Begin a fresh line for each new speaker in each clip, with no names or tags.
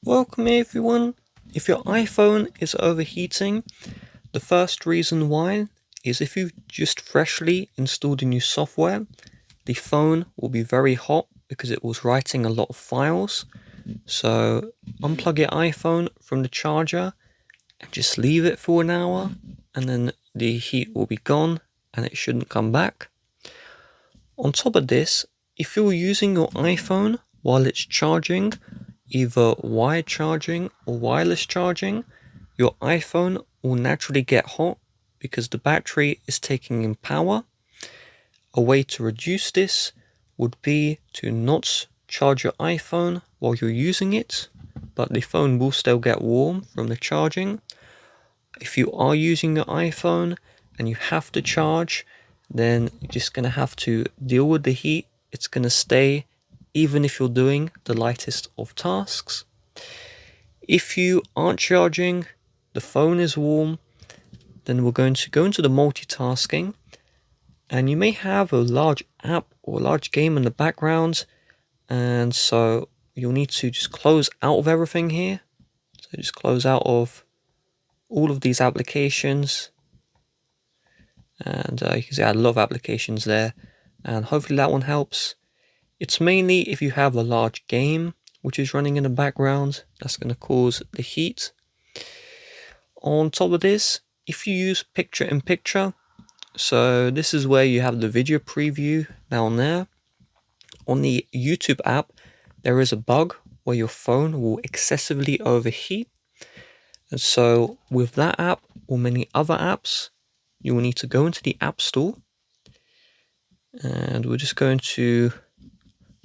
Welcome everyone. If your iPhone is overheating, the first reason why is if you've just freshly installed a new software, the phone will be very hot because it was writing a lot of files. So unplug your iPhone from the charger and just leave it for an hour, and then the heat will be gone and it shouldn't come back. On top of this, if you're using your iPhone while it's charging, either wired charging or wireless charging, your iPhone will naturally get hot because the battery is taking in power. A way to reduce this would be to not charge your iPhone while you're using it, but the phone will still get warm from the charging. If you are using your iPhone and you have to charge, then you're just going to have to deal with the heat. It's going to stay even if you're doing the lightest of tasks. If you aren't charging, the phone is warm, then we're going to go into the multitasking, and you may have a large app or a large game in the background, and so you'll need to just close out of everything here. So just close out of all of these applications, and you can see I had a lot of applications there, and hopefully that one helps. It's mainly if you have a large game which is running in the background, that's going to cause the heat. On top of this, if you use picture-in-picture, so this is where you have the video preview down there. On the YouTube app, there is a bug where your phone will excessively overheat. And so with that app or many other apps, you will need to go into the App Store, and we're just going to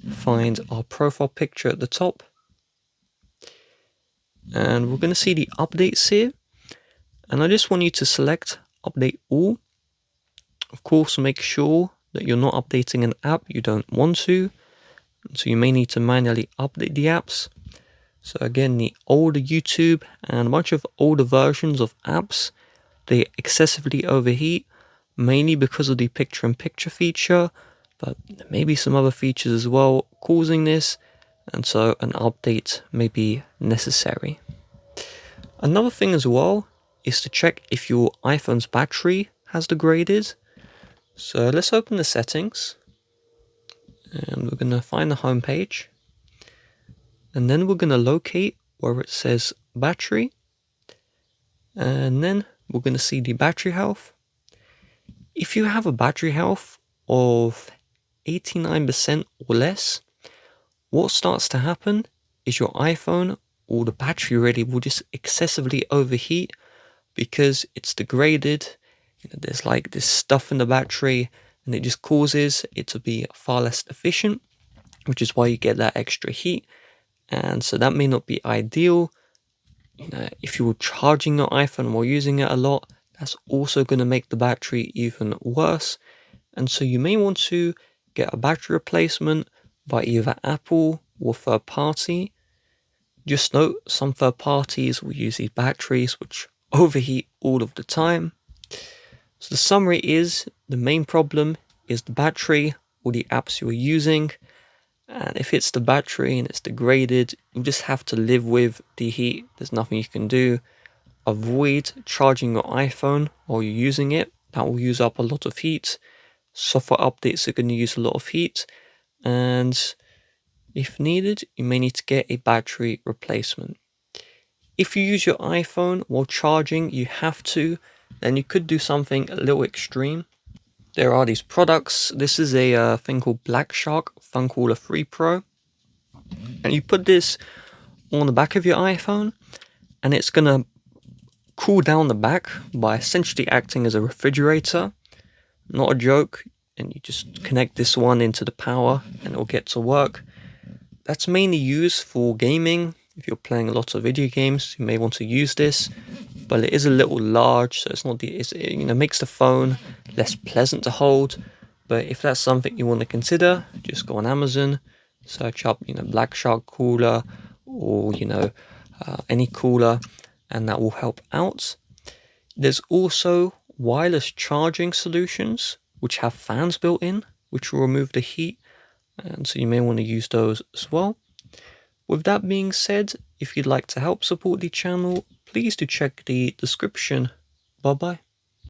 find our profile picture at the top, and we're going to see the updates here, and I just want you to select update all. Of course, make sure that you're not updating an app you don't want to, so you may need to manually update the apps. So again, the older YouTube and a bunch of older versions of apps, they excessively overheat, mainly because of the picture-in-picture feature, but there may be some other features as well causing this, and so an update may be necessary. Another thing as well is to check if your iPhone's battery has degraded. So let's open the settings, and we're going to find the home page, and then we're going to locate where it says battery, and then we're going to see the battery health. If you have a battery health of 89% or less, what starts to happen is your iPhone or the battery really will just excessively overheat because it's degraded. There's like this stuff in the battery, and it just causes it to be far less efficient, which is why you get that extra heat. And so that may not be ideal. If you were charging your iPhone while using it a lot, that's also going to make the battery even worse. And so you may want to get a battery replacement by either Apple or third party. Just note, some third parties will use these batteries which overheat all of the time. So the summary is, the main problem is the battery or the apps you're using. And if it's the battery and it's degraded, you just have to live with the heat. There's nothing you can do. Avoid charging your iPhone while you're using it. That will use up a lot of heat. Software updates are going to use a lot of heat, and if needed, you may need to get a battery replacement. If you use your iPhone while charging, you have to, then you could do something a little extreme. There are these products. This is a thing called Black Shark Phone Caller 3 Pro, and you put this on the back of your iPhone, and it's going to cool down the back by essentially acting as a refrigerator. Not a joke. And you just connect this one into the power and it'll get to work. That's mainly used for gaming. If you're playing a lot of video games, you may want to use this, but it is a little large, so it's not it makes the phone less pleasant to hold. But if that's something you want to consider, just go on Amazon, search up Black Shark cooler, or any cooler, and that will help out. There's also wireless charging solutions which have fans built in, which will remove the heat, and so you may want to use those as well. With that being said, if you'd like to help support the channel, please do check the description. Bye bye.